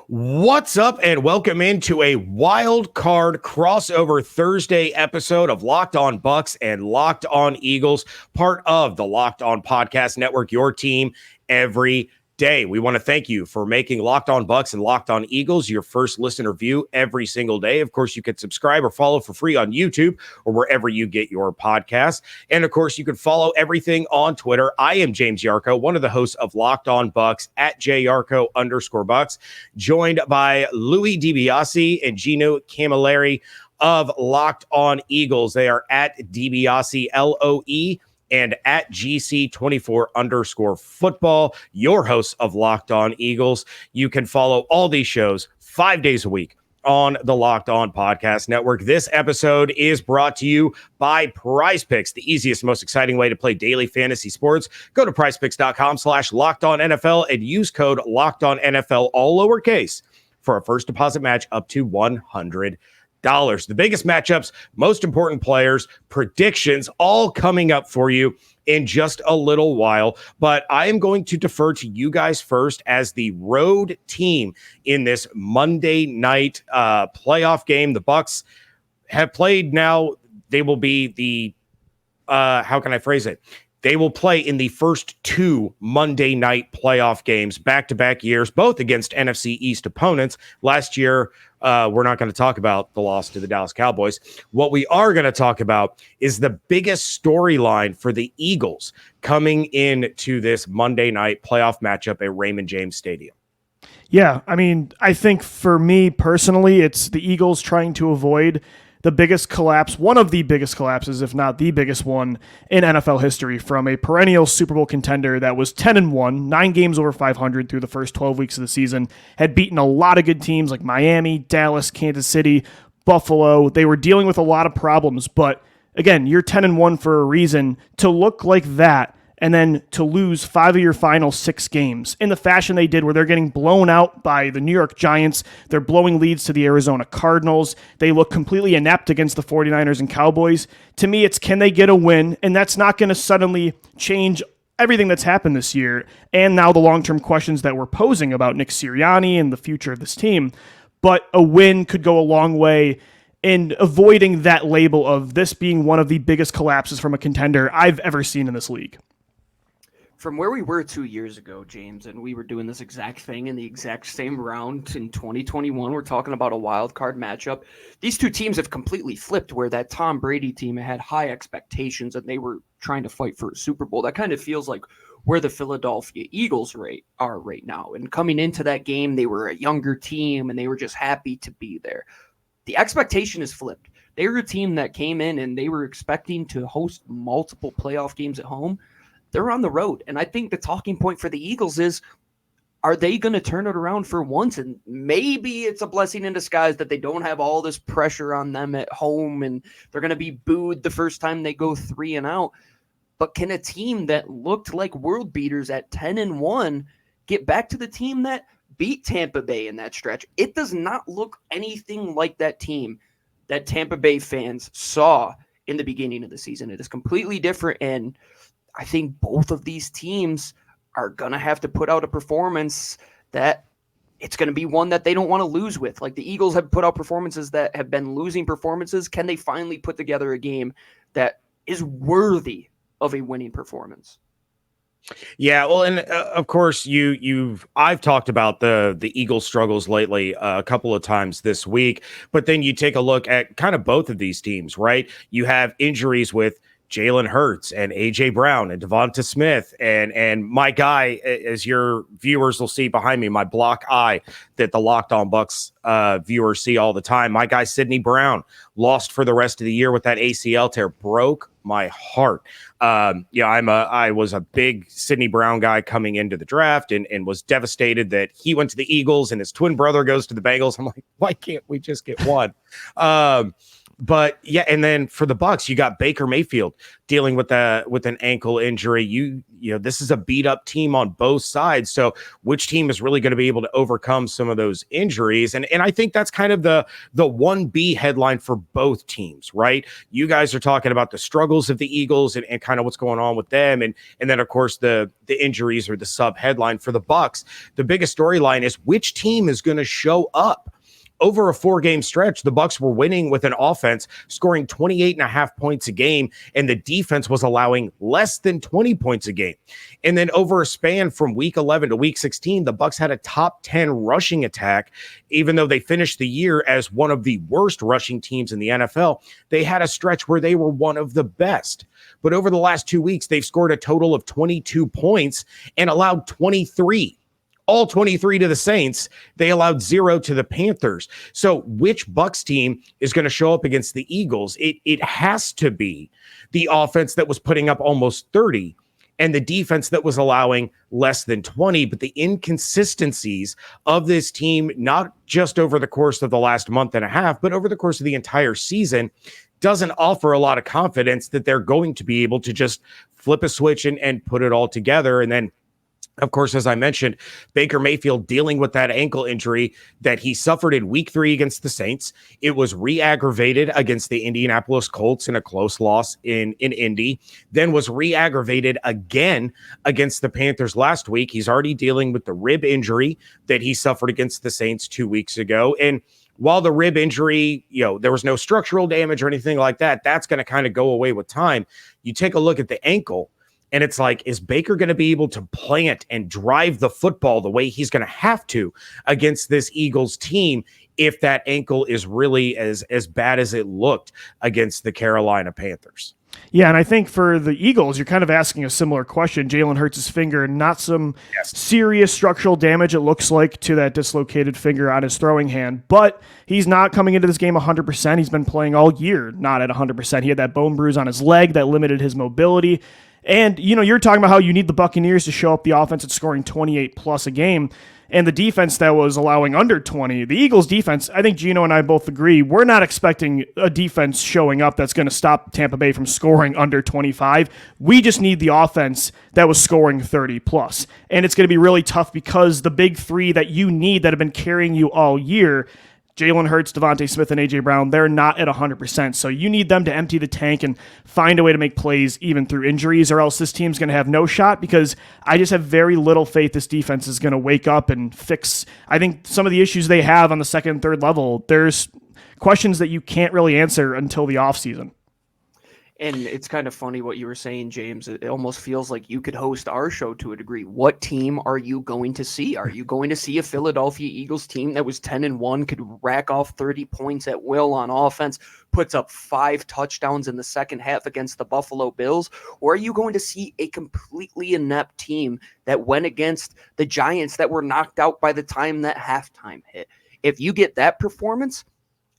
What's up, and welcome into a wild card crossover Thursday episode of Locked On Bucks and Locked On Eagles, part of the Locked On Podcast Network, your team every day. We want to thank you for making Locked On Bucks and Locked On Eagles your first listen or view every single day. Of course, you can subscribe or follow for free on YouTube or wherever you get your podcasts. And of course, you can follow everything on Twitter. I am James Yarko, one of the hosts of Locked On Bucks at @JYarko_Bucks, joined by Louis DiBiase and Gino Camilleri of Locked On Eagles. They are at DiBiase LOE and at GC24_football, your hosts of Locked On Eagles. You can follow all these shows 5 days a week on the Locked On Podcast Network. This episode is brought to you by Prize Picks, the easiest, most exciting way to play daily fantasy sports. Go to prizepicks.com/LockedOnNFL and use code LockedOnNFL, all lowercase, for a first deposit match up to $100. The biggest matchups, most important players, predictions, all coming up for you in just a little while. But I am going to defer to you guys first as the road team in this Monday night playoff game. The Bucks have played now. They will be the, how can I phrase it? They will play in the first two Monday night playoff games, back-to-back years, both against NFC East opponents. Last year, we're not going to talk about the loss to the Dallas Cowboys. What we are going to talk about is the biggest storyline for the Eagles coming into this Monday night playoff matchup at Raymond James Stadium. Yeah, I mean, I think for me personally, it's the Eagles trying to avoid the biggest collapse, one of the biggest collapses, if not the biggest one in NFL history, from a perennial Super Bowl contender that was 10-1, 9 games over 500 through the first 12 weeks of the season, had beaten a lot of good teams like Miami, Dallas, Kansas City, Buffalo. They were dealing with a lot of problems, but again, you're 10-1 for a reason. To look like that and then to lose 5 of your final 6 games in the fashion they did, where they're getting blown out by the New York Giants, they're blowing leads to the Arizona Cardinals, they look completely inept against the 49ers and Cowboys. To me, it's can they get a win? And that's not going to suddenly change everything that's happened this year, and now the long-term questions that we're posing about Nick Sirianni and the future of this team. But a win could go a long way in avoiding that label of this being one of the biggest collapses from a contender I've ever seen in this league. From where we were 2 years ago, James, and we were doing this exact thing in the exact same round in 2021, we're talking about a wild card matchup. These two teams have completely flipped, where that Tom Brady team had high expectations and they were trying to fight for a Super Bowl. That kind of feels like where the Philadelphia Eagles are right now. And coming into that game, they were a younger team and they were just happy to be there. The expectation is flipped. They were a team that came in and they were expecting to host multiple playoff games at home. They're on the road. And I think the talking point for the Eagles is, are they going to turn it around for once? And maybe it's a blessing in disguise that they don't have all this pressure on them at home and they're going to be booed the first time they go 3-0. But can a team that looked like world beaters at 10-1 get back to the team that beat Tampa Bay in that stretch? It does not look anything like that team that Tampa Bay fans saw in the beginning of the season. It is completely different, and I think both of these teams are going to have to put out a performance that it's going to be one that they don't want to lose with. Like the Eagles have put out performances that have been losing performances. Can they finally put together a game that is worthy of a winning performance? Yeah, well, and of course, I've talked about the Eagles' struggles lately a couple of times this week, but then you take a look at kind of both of these teams, right? You have injuries with Jalen Hurts and A.J. Brown and DeVonta Smith and my guy, as your viewers will see behind me, my block eye that the Locked On Bucks viewers see all the time. My guy, Sidney Brown, lost for the rest of the year with that ACL tear. Broke my heart. I was a big Sidney Brown guy coming into the draft and was devastated that he went to the Eagles and his twin brother goes to the Bengals. I'm like, why can't we just get one? But yeah, and then for the Bucs, you got Baker Mayfield dealing with an ankle injury. You know, this is a beat up team on both sides. So which team is really going to be able to overcome some of those injuries? And I think that's kind of the 1B headline for both teams, right? You guys are talking about the struggles of the Eagles and kind of what's going on with them. And then of course the injuries are the sub headline for the Bucs. The biggest storyline is which team is going to show up. Over a 4-game stretch, the Bucs were winning with an offense scoring 28.5 points a game, and the defense was allowing less than 20 points a game. And then over a span from week 11 to week 16, the Bucs had a top 10 rushing attack. Even though they finished the year as one of the worst rushing teams in the NFL, they had a stretch where they were one of the best. But over the last 2 weeks, they've scored a total of 22 points and allowed 23. All 23 to the Saints. They allowed 0 to the Panthers. So which Bucs team is going to show up against the Eagles? It has to be the offense that was putting up almost 30 and the defense that was allowing less than 20. But the inconsistencies of this team, not just over the course of the last month and a half, but over the course of the entire season, doesn't offer a lot of confidence that they're going to be able to just flip a switch and put it all together. And then, of course, as I mentioned, Baker Mayfield dealing with that ankle injury that he suffered in week 3 against the Saints. It was re-aggravated against the Indianapolis Colts in a close loss in Indy, then was re-aggravated again against the Panthers last week. He's already dealing with the rib injury that he suffered against the Saints 2 weeks ago. And while the rib injury, there was no structural damage or anything like that, that's going to kind of go away with time. You take a look at the ankle, and it's like, is Baker going to be able to plant and drive the football the way he's going to have to against this Eagles team if that ankle is really as bad as it looked against the Carolina Panthers? Yeah, and I think for the Eagles, you're kind of asking a similar question. Jalen Hurts' finger, not some serious structural damage, it looks like, to that dislocated finger on his throwing hand, but he's not coming into this game 100%. He's been playing all year not at 100%. He had that bone bruise on his leg that limited his mobility. And, you're talking about how you need the Buccaneers to show up the offense at scoring 28 plus a game, and the defense that was allowing under 20. The Eagles defense, I think Gino and I both agree, we're not expecting a defense showing up that's going to stop Tampa Bay from scoring under 25. We just need the offense that was scoring 30 plus. And it's going to be really tough because the big three that you need that have been carrying you all year, Jalen Hurts, DeVonta Smith, and A.J. Brown, they're not at 100%. So you need them to empty the tank and find a way to make plays even through injuries, or else this team's going to have no shot, because I just have very little faith this defense is going to wake up and fix, I think, some of the issues they have on the second and third level. There's questions that you can't really answer until the offseason. And it's kind of funny what you were saying, James. It almost feels like you could host our show to a degree. What team are you going to see? Are you going to see a Philadelphia Eagles team that was 10-1, could rack off 30 points at will on offense, puts up 5 touchdowns in the second half against the Buffalo Bills? Or are you going to see a completely inept team that went against the Giants that were knocked out by the time that halftime hit? If you get that performance,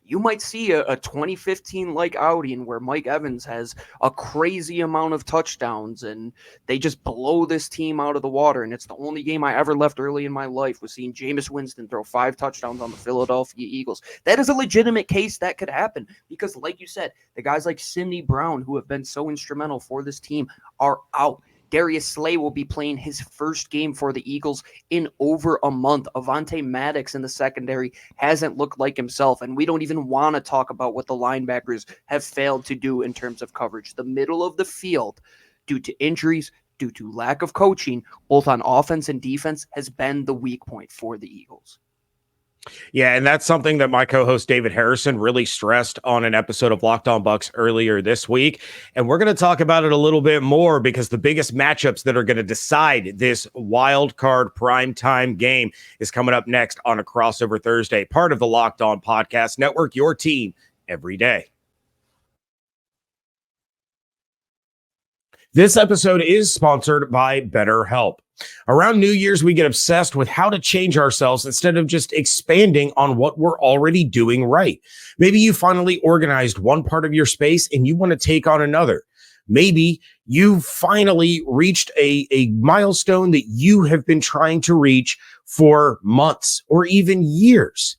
you might see a 2015-like outing where Mike Evans has a crazy amount of touchdowns and they just blow this team out of the water. And it's the only game I ever left early in my life was seeing Jameis Winston throw 5 touchdowns on the Philadelphia Eagles. That is a legitimate case that could happen because, like you said, the guys like Sidney Brown, who have been so instrumental for this team, are out. Darius Slay will be playing his first game for the Eagles in over a month. Avonte Maddox in the secondary hasn't looked like himself, and we don't even want to talk about what the linebackers have failed to do in terms of coverage. The middle of the field, due to injuries, due to lack of coaching, both on offense and defense, has been the weak point for the Eagles. Yeah, and that's something that my co-host David Harrison really stressed on an episode of Locked On Bucs earlier this week. And we're going to talk about it a little bit more because the biggest matchups that are going to decide this wild card primetime game is coming up next on a Crossover Thursday, part of the Locked On Podcast Network, your team every day. This episode is sponsored by BetterHelp. Around New Year's, we get obsessed with how to change ourselves instead of just expanding on what we're already doing right. Maybe you finally organized one part of your space and you want to take on another. Maybe you finally reached a milestone that you have been trying to reach for months or even years.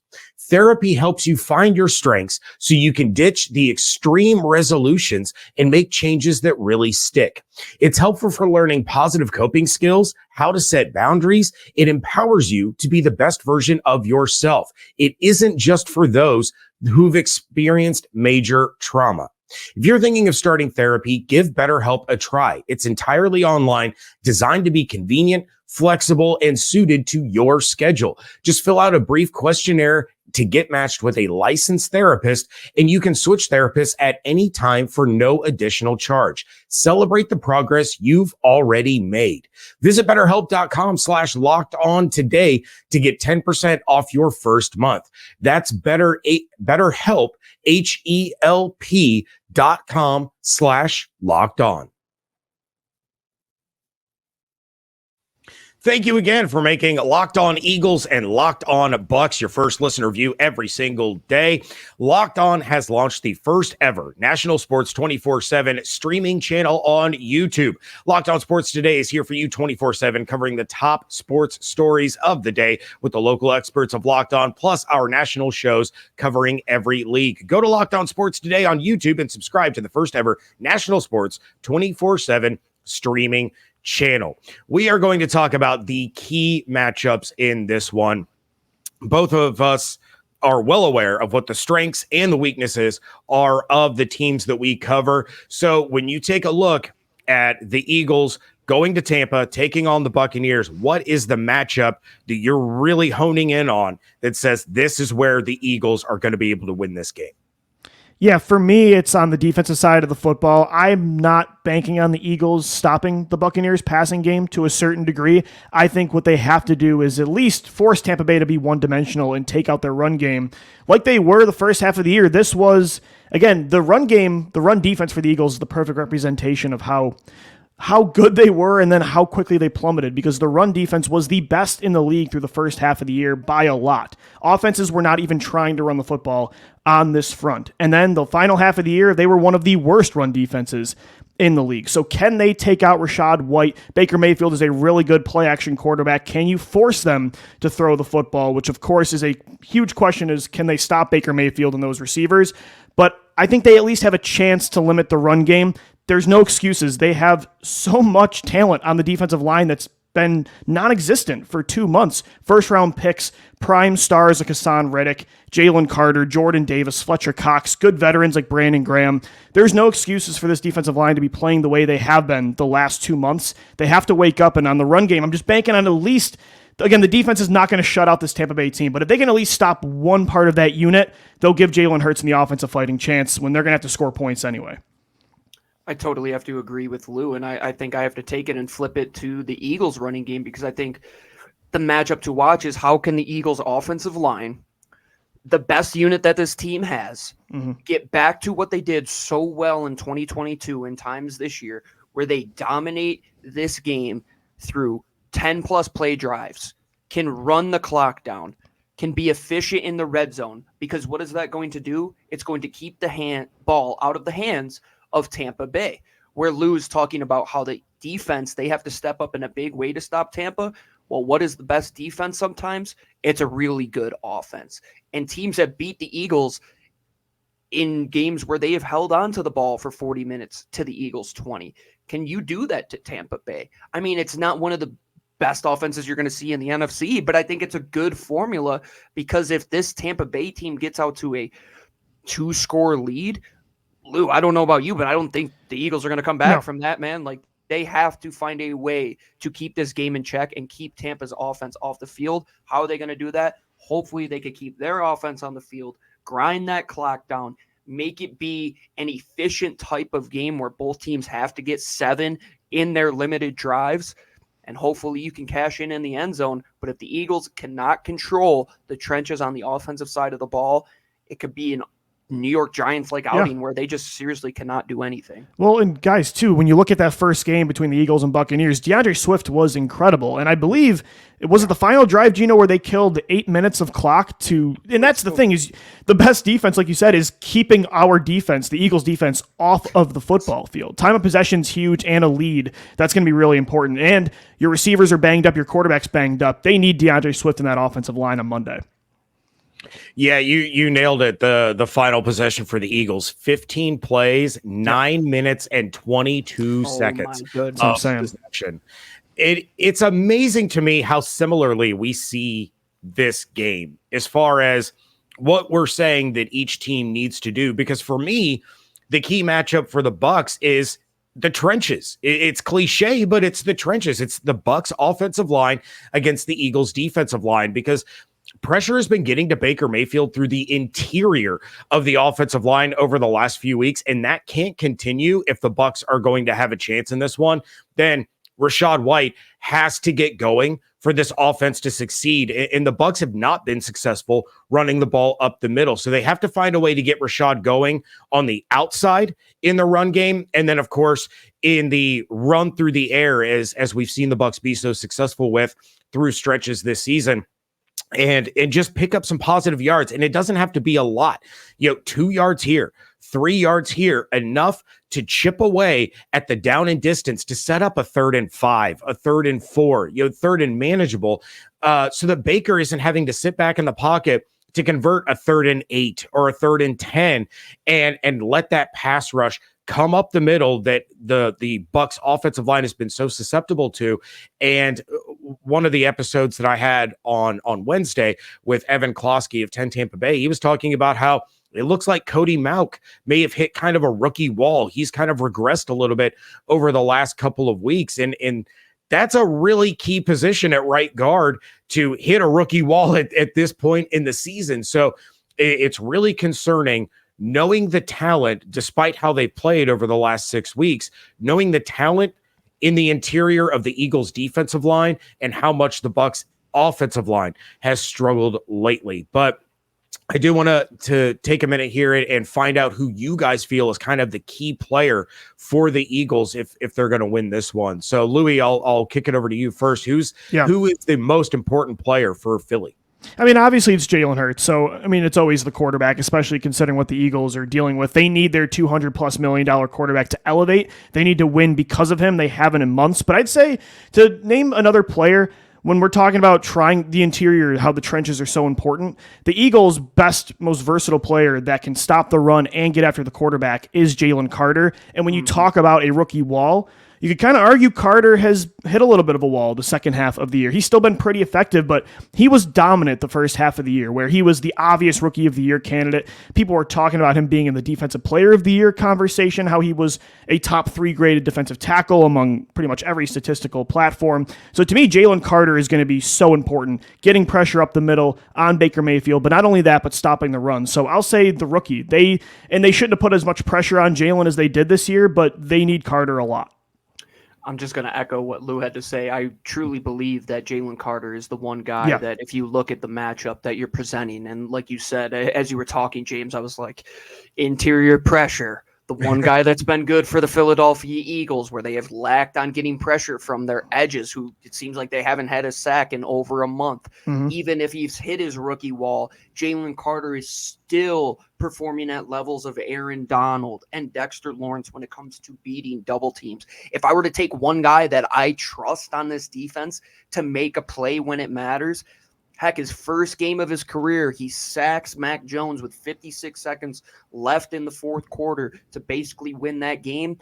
Therapy helps you find your strengths so you can ditch the extreme resolutions and make changes that really stick. It's helpful for learning positive coping skills, how to set boundaries. It empowers you to be the best version of yourself. It isn't just for those who've experienced major trauma. If you're thinking of starting therapy, give BetterHelp a try. It's entirely online, designed to be convenient, flexible, and suited to your schedule. Just fill out a brief questionnaire to get matched with a licensed therapist, and you can switch therapists at any time for no additional charge. Celebrate the progress you've already made. Visit BetterHelp.com/LockedOn today to get 10% off your first month. That's BetterHelp, HELP.com/LockedOn. Thank you again for making Locked On Eagles and Locked On Bucks your first listener view every single day. Locked On has launched the first ever national sports 24/7 streaming channel on YouTube. Locked On Sports Today is here for you 24/7, covering the top sports stories of the day with the local experts of Locked On, plus our national shows covering every league. Go to Locked On Sports Today on YouTube and subscribe to the first ever national sports 24/7 streaming channel. We are going to talk about the key matchups in this one. Both of us are well aware of what the strengths and the weaknesses are of the teams that we cover. So when you take a look at the Eagles going to Tampa, taking on the Buccaneers, what is the matchup that you're really honing in on that says this is where the Eagles are going to be able to win this game? Yeah, for me, it's on the defensive side of the football. I'm not banking on the Eagles stopping the Buccaneers passing game to a certain degree. I think what they have to do is at least force Tampa Bay to be one-dimensional and take out their run game like they were the first half of the year. This was, again, the run game, the run defense for the Eagles is the perfect representation of how good they were and then how quickly they plummeted, because the run defense was the best in the league through the first half of the year by a lot. Offenses were not even trying to run the football on this front. And then the final half of the year, they were one of the worst run defenses in the league. So can they take out Rachaad White? Baker Mayfield is a really good play-action quarterback. Can you force them to throw the football? Which, of course, is a huge question, is can they stop Baker Mayfield and those receivers? But I think they at least have a chance to limit the run game. There's no excuses. They have so much talent on the defensive line that's been non-existent for 2 months. First-round picks, prime stars like Hassan Reddick, Jaylen Carter, Jordan Davis, Fletcher Cox, good veterans like Brandon Graham. There's no excuses for this defensive line to be playing the way they have been the last 2 months. They have to wake up, and on the run game, I'm just banking on at least, again, the defense is not going to shut out this Tampa Bay team, but if they can at least stop one part of that unit, they'll give Jalen Hurts and the offense a fighting chance when they're going to have to score points anyway. I totally have to agree with Lou, and I think I have to take it and flip it to the Eagles running game, because I think the matchup to watch is how can the Eagles offensive line, the best unit that this team has, get back to what they did so well in 2022 and times this year, where they dominate this game through 10-plus play drives, can run the clock down, can be efficient in the red zone, because what is that going to do? It's going to keep the ball out of the hands of Tampa Bay, where Lou's talking about how the defense, they have to step up in a big way to stop Tampa. Well, what is the best defense sometimes? It's a really good offense. And teams that beat the Eagles in games where they have held on to the ball for 40 minutes to the Eagles 20. Can you do that to Tampa Bay? I mean, it's not one of the best offenses you're going to see in the NFC, but I think it's a good formula, because if this Tampa Bay team gets out to a 2-score lead, Lou, I don't know about you, but I don't think the Eagles are going to come back from that, man. Like, they have to find a way to keep this game in check and keep Tampa's offense off the field. How are they going to do that? Hopefully they could keep their offense on the field, grind that clock down, make it be an efficient type of game where both teams have to get 7 in their limited drives, and hopefully you can cash in the end zone. But if the Eagles cannot control the trenches on the offensive side of the ball, it could be an New York Giants-like outing where they just seriously cannot do anything. Well, and guys, too, when you look at that first game between the Eagles and Buccaneers, DeAndre Swift was incredible. And I believe, was it the final drive, Gino, where they killed 8 minutes of clock to, and that's the thing, is the best defense, like you said, is keeping our defense, the Eagles defense, off of the football field. Time of possession's huge, and a lead. That's going to be really important. And your receivers are banged up, your quarterback's banged up. They need DeAndre Swift in that offensive line on Monday. Yeah, you nailed it. The final possession for the Eagles, 15 plays, 9 minutes and 22 seconds My goodness. of possession. It's amazing to me how similarly we see this game as far as what we're saying that each team needs to do. Because for me, the key matchup for the Bucs is the trenches. It's cliche, but it's the trenches. It's the Bucs offensive line against the Eagles defensive line, because pressure has been getting to Baker Mayfield through the interior of the offensive line over the last few weeks, and that can't continue if the Bucs are going to have a chance in this one. Then Rachaad White has to get going for this offense to succeed, and the Bucs have not been successful running the ball up the middle, so they have to find a way to get Rachaad going on the outside in the run game, and then of course in the run through the air, as we've seen the Bucs be so successful with through stretches this season. And just pick up some positive yards. And it doesn't have to be a lot. 2 yards here, 3 yards here, enough to chip away at the down and distance to set up a 3rd and 5, a 3rd and 4, 3rd and manageable, so that Baker isn't having to sit back in the pocket to convert a 3rd and 8 or a 3rd and 10 and let that pass rush come up the middle that the Bucs offensive line has been so susceptible to. And one of the episodes that I had on Wednesday with Evan Klosky of 10 Tampa Bay, he was talking about how it looks like Cody Mauch may have hit kind of a rookie wall. He's kind of regressed a little bit over the last couple of weeks. And that's a really key position at right guard to hit a rookie wall at this point in the season. So it's really concerning, knowing the talent, despite how they played over the last 6 weeks, knowing the talent in the interior of the Eagles defensive line and how much the Bucs offensive line has struggled lately. But I do want to take a minute here and find out who you guys feel is kind of the key player for the Eagles if they're going to win this one. So Louis, I'll kick it over to you first. Who is the most important player for Philly? I mean, obviously it's Jalen Hurts. So, I mean, it's always the quarterback, especially considering what the Eagles are dealing with. They need their $200+ million quarterback to elevate. They need to win because of him. They haven't in months. But I'd say, to name another player, when we're talking about trying the interior, how the trenches are so important, the Eagles' best, most versatile player that can stop the run and get after the quarterback is Jaylen Carter. And when you talk about a rookie wall, you could kind of argue Carter has hit a little bit of a wall the second half of the year. He's still been pretty effective, but he was dominant the first half of the year, where he was the obvious rookie of the year candidate. People were talking about him being in the defensive player of the year conversation, how he was a top 3 graded defensive tackle among pretty much every statistical platform. So to me, Jaylen Carter is going to be so important, getting pressure up the middle on Baker Mayfield, but not only that, but stopping the run. So I'll say the rookie. They shouldn't have put as much pressure on Jalen as they did this year, but they need Carter a lot. I'm just going to echo what Lou had to say. I truly believe that Jaylen Carter is the one guy that if you look at the matchup that you're presenting, and like you said, as you were talking, James, I was like, interior pressure. The one guy that's been good for the Philadelphia Eagles, where they have lacked on getting pressure from their edges, who it seems like they haven't had a sack in over a month. Mm-hmm. Even if he's hit his rookie wall, Jaylen Carter is still performing at levels of Aaron Donald and Dexter Lawrence when it comes to beating double teams. If I were to take one guy that I trust on this defense to make a play when it matters, heck, his first game of his career, he sacks Mac Jones with 56 seconds left in the fourth quarter to basically win that game.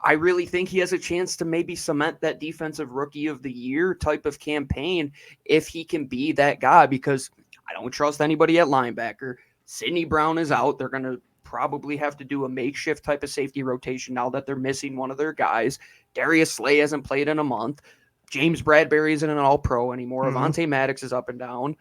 I really think he has a chance to maybe cement that defensive rookie of the year type of campaign if he can be that guy, because I don't trust anybody at linebacker. Sidney Brown is out. They're going to probably have to do a makeshift type of safety rotation now that they're missing one of their guys. Darius Slay hasn't played in a month. James Bradbury isn't an all-pro anymore. Mm-hmm. Avonte Maddox is up and down.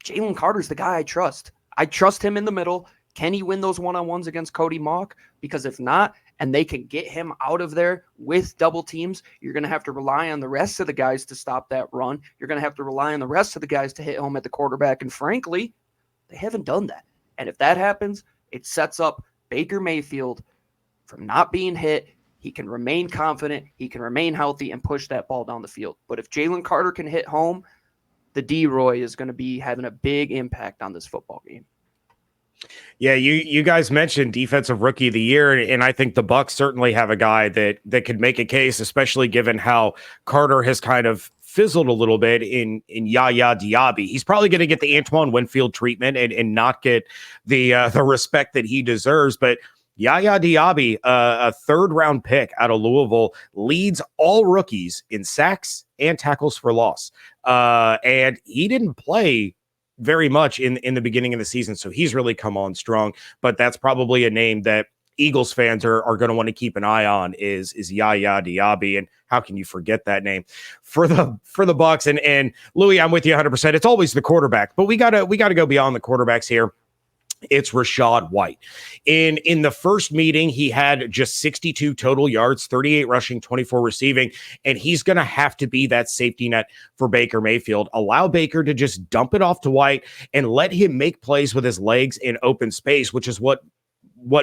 Jaylen Carter's the guy I trust. I trust him in the middle. Can he win those one-on-ones against Cody Mauch? Because if not, and they can get him out of there with double teams, you're going to have to rely on the rest of the guys to stop that run. You're going to have to rely on the rest of the guys to hit home at the quarterback. And frankly, they haven't done that. And if that happens, it sets up Baker Mayfield from not being hit. He can remain confident, he can remain healthy, and push that ball down the field. But if Jaylen Carter can hit home, the D-Roy is going to be having a big impact on this football game. Yeah, you guys mentioned defensive rookie of the year, and I think the Bucs certainly have a guy that could make a case, especially given how Carter has kind of fizzled a little bit in Yaya Diaby. He's probably going to get the Antoine Winfield treatment and not get the respect that he deserves. But Yaya Diaby, a third-round pick out of Louisville, leads all rookies in sacks and tackles for loss. And he didn't play very much in the beginning of the season, so he's really come on strong. But that's probably a name that Eagles fans are going to want to keep an eye on is Yaya Diaby, and how can you forget that name for the Bucks? And Louis, I'm with you 100%. It's always the quarterback, but we gotta go beyond the quarterbacks here. It's Rachaad White. In the first meeting, he had just 62 total yards, 38 rushing, 24 receiving, and he's going to have to be that safety net for Baker Mayfield. Allow Baker to just dump it off to White and let him make plays with his legs in open space, which is what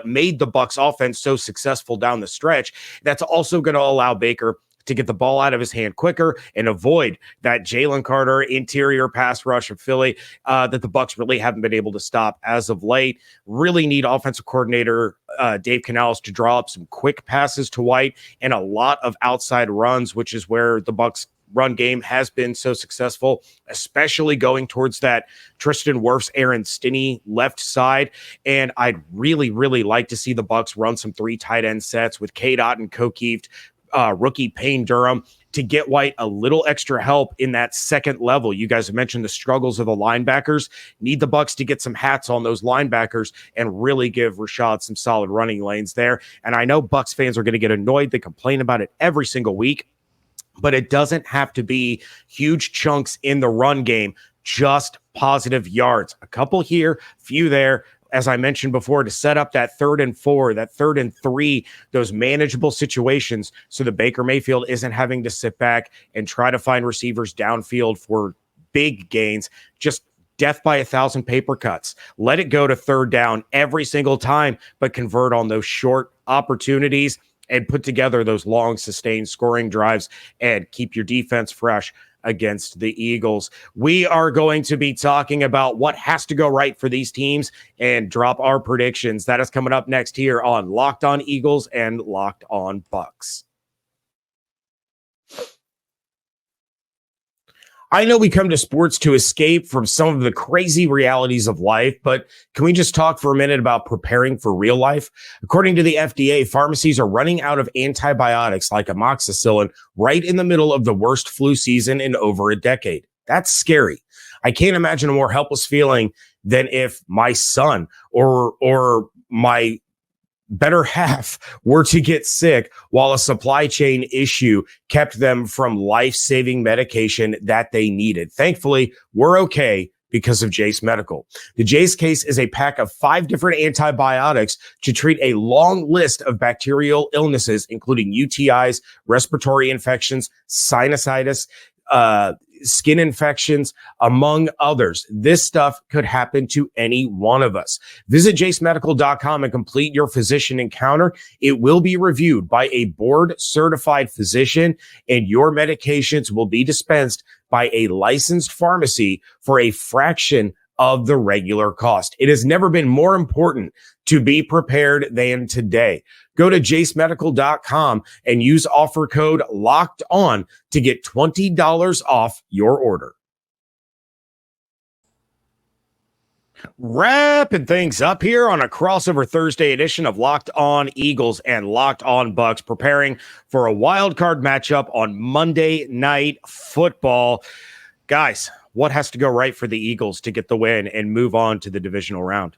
made the Bucs offense so successful down the stretch. That's also going to allow Baker to get the ball out of his hand quicker and avoid that Jaylen Carter interior pass rush of Philly that the Bucs really haven't been able to stop as of late. Really need offensive coordinator Dave Canales to draw up some quick passes to White and a lot of outside runs, which is where the Bucs run game has been so successful, especially going towards that Tristan Wirfs, Aaron Stinney left side. And I'd really, really like to see the Bucs run some 3 tight end sets with K-Dot and Kokeeft, rookie Payne Durham, to get White a little extra help in that second level. You guys have mentioned the struggles of the linebackers. Need the Bucs to get some hats on those linebackers and really give Rachaad some solid running lanes there. And I know Bucs fans are going to get annoyed. They complain about it every single week, but it doesn't have to be huge chunks in the run game, just positive yards. A couple here, few there, as I mentioned before, to set up that 3rd and 4, that 3rd and 3, those manageable situations so that Baker Mayfield isn't having to sit back and try to find receivers downfield for big gains. Just death by 1,000 paper cuts. Let it go to 3rd down every single time, but convert on those short opportunities and put together those long, sustained scoring drives and keep your defense fresh against the Eagles. We are going to be talking about what has to go right for these teams and drop our predictions. That is coming up next here on Locked On Eagles and Locked On Bucks. I know we come to sports to escape from some of the crazy realities of life, but can we just talk for a minute about preparing for real life? According to the FDA, pharmacies are running out of antibiotics like amoxicillin right in the middle of the worst flu season in over a decade. That's scary. I can't imagine a more helpless feeling than if my son or my better half were to get sick while a supply chain issue kept them from life-saving medication that they needed. Thankfully, we're okay because of Jase Medical. The Jase case is a pack of 5 different antibiotics to treat a long list of bacterial illnesses, including UTIs, respiratory infections, sinusitis, skin infections, among others. This stuff could happen to any one of us. Visit jasemedical.com and complete your physician encounter. It will be reviewed by a board-certified physician, and your medications will be dispensed by a licensed pharmacy for a fraction of the regular cost. It has never been more important to be prepared than today. Go to jasemedical.com and use offer code Locked On to get $20 off your order. Wrapping things up here on a crossover Thursday edition of Locked On Eagles and Locked On Bucks, preparing for a wild card matchup on Monday Night Football. Guys, what has to go right for the Eagles to get the win and move on to the divisional round?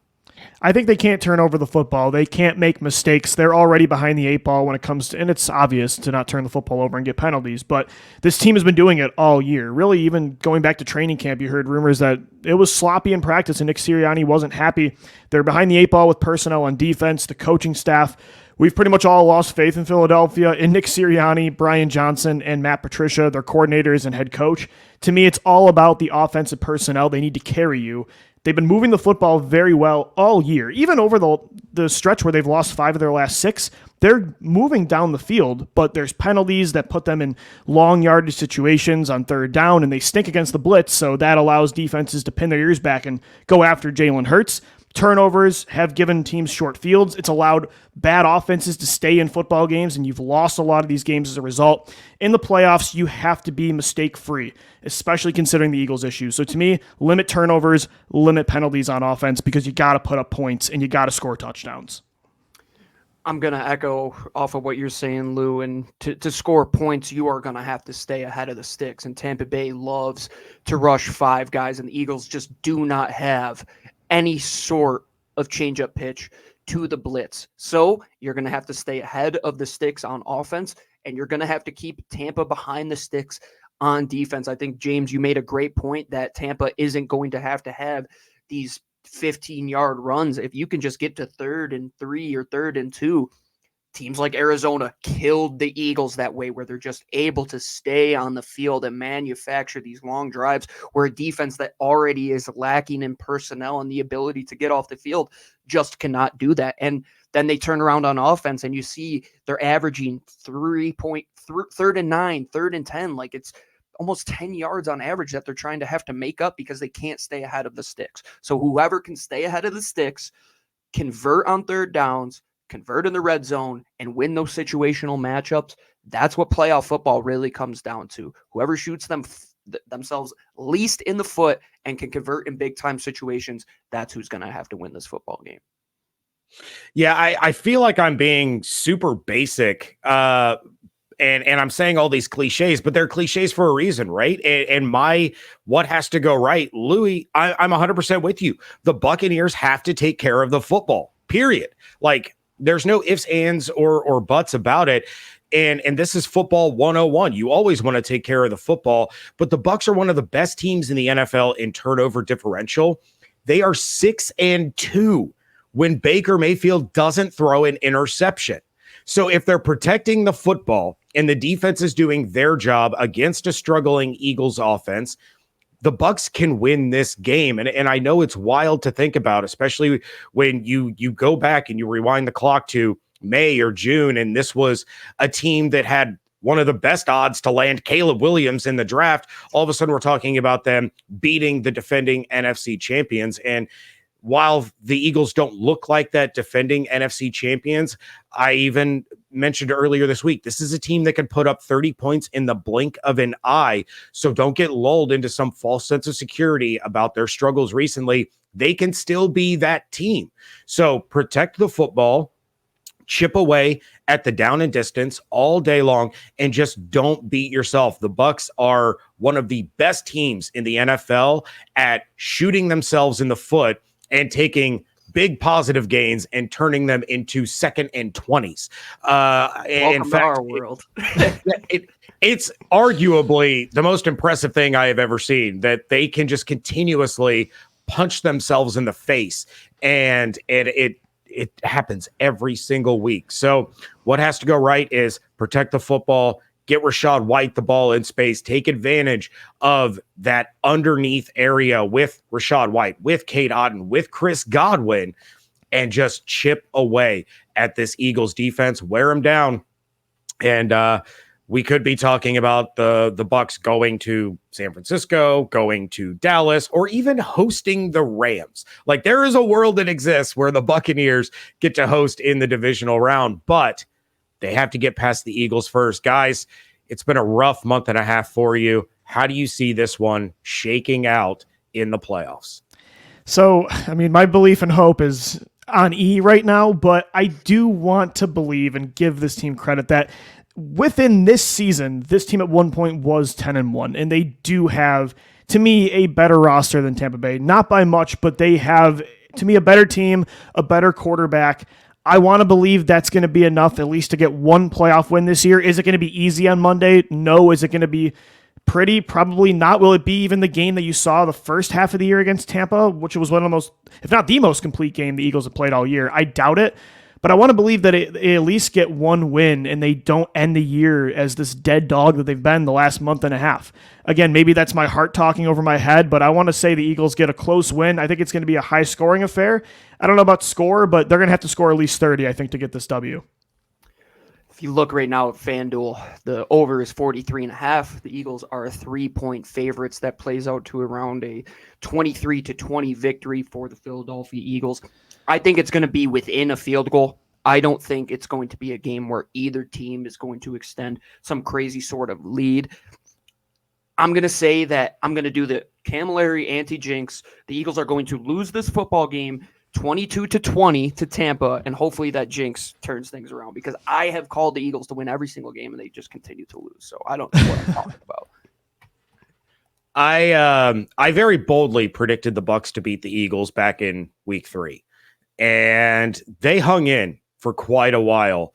I think they can't turn over the football. They can't make mistakes. They're already behind the 8 ball when it comes to, and it's obvious to not turn the football over and get penalties, but this team has been doing it all year. Really, even going back to training camp, you heard rumors that it was sloppy in practice and Nick Sirianni wasn't happy. They're behind the 8 ball with personnel on defense, the coaching staff. We've pretty much all lost faith in Philadelphia, in Nick Sirianni, Brian Johnson, and Matt Patricia, their coordinators and head coach. To me, it's all about the offensive personnel. They need to carry you. They've been moving the football very well all year. Even over the stretch where they've lost 5 of their last 6, they're moving down the field, but there's penalties that put them in long yardage situations on 3rd down, and they stink against the blitz, so that allows defenses to pin their ears back and go after Jalen Hurts. Turnovers have given teams short fields. It's allowed bad offenses to stay in football games, and you've lost a lot of these games as a result. In the playoffs, you have to be mistake-free, especially considering the Eagles' issues. So to me, limit turnovers, limit penalties on offense, because you got to put up points and you got to score touchdowns. I'm going to echo off of what you're saying, Lou, and to score points, you are going to have to stay ahead of the sticks, and Tampa Bay loves to rush 5 guys, and the Eagles just do not have any sort of change-up pitch to the blitz. So you're going to have to stay ahead of the sticks on offense, and you're going to have to keep Tampa behind the sticks on defense. I think, James, you made a great point that Tampa isn't going to have these 15-yard runs. If you can just get to 3rd and 3 or 3rd and 2, teams like Arizona killed the Eagles that way, where they're just able to stay on the field and manufacture these long drives, where a defense that already is lacking in personnel and the ability to get off the field just cannot do that. And then they turn around on offense and you see they're averaging 3rd and 9, 3rd and 10. Like, it's almost 10 yards on average that they're trying to have to make up because they can't stay ahead of the sticks. So whoever can stay ahead of the sticks, convert on 3rd downs, convert in the red zone, and win those situational matchups, that's what playoff football really comes down to. Whoever shoots themselves least in the foot and can convert in big-time situations, that's who's going to have to win this football game. Yeah, I feel like I'm being super basic, and I'm saying all these cliches, but they're cliches for a reason, right? And my what has to go right, Louis, I'm 100% with you. The Buccaneers have to take care of the football, period. Like, there's no ifs, ands, or buts about it. And this is football 101. You always want to take care of the football, but the Bucs are one of the best teams in the NFL in turnover differential. They are 6-2 when Baker Mayfield doesn't throw an interception. So if they're protecting the football and the defense is doing their job against a struggling Eagles offense, the Bucs can win this game. And I know it's wild to think about, especially when you go back and you rewind the clock to May or June, and this was a team that had one of the best odds to land Caleb Williams in the draft. All of a sudden, we're talking about them beating the defending NFC champions. And while the Eagles don't look like that defending NFC champions, I even mentioned earlier this week, this is a team that can put up 30 points in the blink of an eye. So don't get lulled into some false sense of security about their struggles recently. They can still be that team. So protect the football, chip away at the down and distance all day long, and just don't beat yourself. The Bucs are one of the best teams in the NFL at shooting themselves in the foot and taking big positive gains and turning them into 2nd and 20s. Welcome in fact, to our world. It's arguably the most impressive thing I have ever seen, that they can just continuously punch themselves in the face, and it happens every single week. So what has to go right is protect the football, get Rachaad White the ball in space, take advantage of that underneath area with Rachaad White, with Cade Otton, with Chris Godwin, and just chip away at this Eagles defense, wear them down. And we could be talking about the Bucs going to San Francisco, going to Dallas, or even hosting the Rams. Like, there is a world that exists where the Buccaneers get to host in the divisional round, but they have to get past the Eagles first. Guys, it's been a rough month and a half for you. How do you see this one shaking out in the playoffs? So, I mean, my belief and hope is on E right now, but I do want to believe and give this team credit that within this season, this team at one point was 10-1, and they do have, to me, a better roster than Tampa Bay. Not by much, but they have, to me, a better team, a better quarterback. I want to believe that's going to be enough at least to get one playoff win this year. Is it going to be easy on Monday? No. Is it going to be pretty? Probably not. Will it be even the game that you saw the first half of the year against Tampa, which was one of the most, if not the most complete game the Eagles have played all year? I doubt it. But I want to believe that they at least get one win and they don't end the year as this dead dog that they've been the last month and a half. Again, maybe that's my heart talking over my head, but I want to say the Eagles get a close win. I think it's going to be a high-scoring affair. I don't know about score, but they're going to have to score at least 30, I think, to get this W. If you look right now at FanDuel, the over is 43.5. The Eagles are 3-point favorites. That plays out to around a 23-20 victory for the Philadelphia Eagles. I think it's going to be within a field goal. I don't think it's going to be a game where either team is going to extend some crazy sort of lead. I'm going to say that I'm going to do the Camilleri anti-jinx. The Eagles are going to lose this football game 22-20 to Tampa, and hopefully that jinx turns things around, because I have called the Eagles to win every single game and they just continue to lose. So I don't know what I'm talking about. I very boldly predicted the Bucs to beat the Eagles back in week 3, and they hung in for quite a while.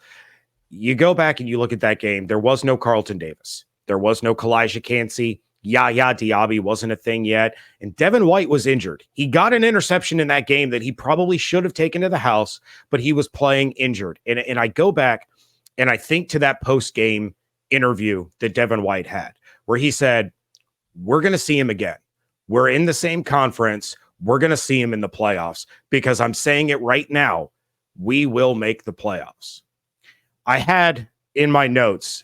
You go back and you look at that game. There was no Carlton Davis. There was no Kalijah Kancey. Yaya Diaby wasn't a thing yet. And Devin White was injured. He got an interception in that game that he probably should have taken to the house, but he was playing injured. And I go back and I think to that post-game interview that Devin White had, where he said, we're going to see him again. We're in the same conference. We're going to see him in the playoffs, because I'm saying it right now, we will make the playoffs. I had in my notes,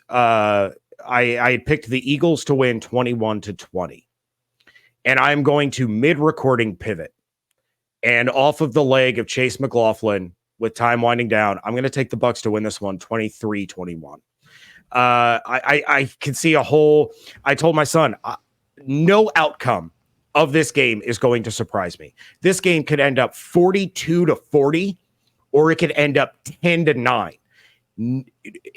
I had picked the Eagles to win 21-20. And I'm going to mid-recording pivot. And off of the leg of Chase McLaughlin, with time winding down, I'm going to take the Bucs to win this one 23-21. I can see a whole... I told my son, no outcome of this game is going to surprise me. This game could end up 42-40, or it could end up 10-9.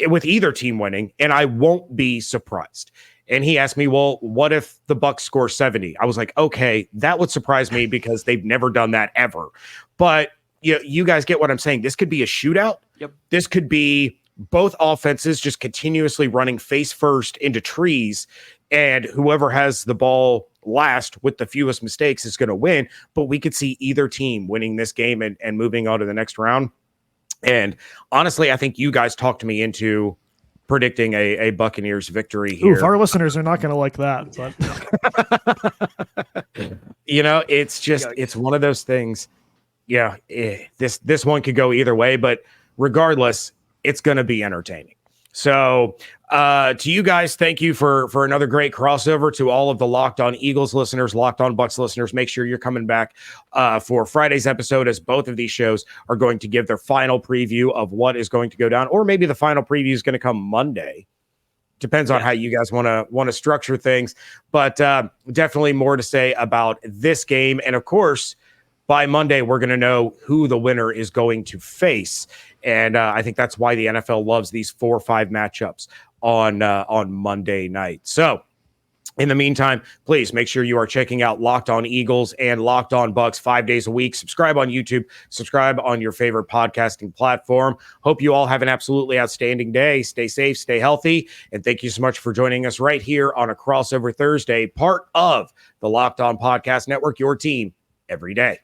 With either team winning, and I won't be surprised. And he asked me, well, what if the Bucs score 70? I was like, okay, that would surprise me, because they've never done that ever. But you guys get what I'm saying. This could be a shootout. Yep. This could be both offenses just continuously running face first into trees, and whoever has the ball last with the fewest mistakes is going to win. But we could see either team winning this game and moving on to the next round. And honestly, I think you guys talked me into predicting a Buccaneers victory here. Oof, our listeners are not going to like that. But it's just, it's one of those things. Yeah, this one could go either way, but regardless, it's going to be entertaining. So to you guys, thank you for another great crossover. To all of the Locked On Eagles listeners, Locked On Bucs listeners, make sure you're coming back for Friday's episode, as both of these shows are going to give their final preview of what is going to go down, or maybe the final preview is going to come Monday. Depends on how you guys want to structure things, but definitely more to say about this game. And of course, by Monday, we're going to know who the winner is going to face. And I think that's why the NFL loves these 4 or 5 matchups on Monday night. So in the meantime, please make sure you are checking out Locked On Eagles and Locked On Bucs 5 days a week. Subscribe on YouTube. Subscribe on your favorite podcasting platform. Hope you all have an absolutely outstanding day. Stay safe, stay healthy. And thank you so much for joining us right here on a Crossover Thursday, part of the Locked On Podcast Network, your team every day.